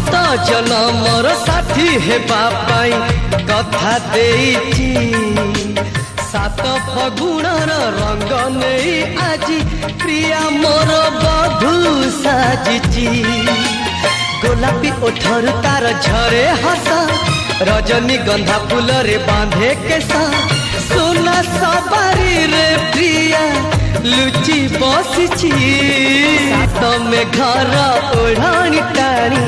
सात जनमर साथी हेबा पाई कथा देइछि सात फगुणर रंग नहीं आजी प्रिया मोर बधू साजिछि गोलापी ओठर तार झरे हस रजनी गंधा फूल रे बांधे केसा सोना सवारी रे प्रिया लुचि बसिछि सात में घर ओढ़ाणी टाणी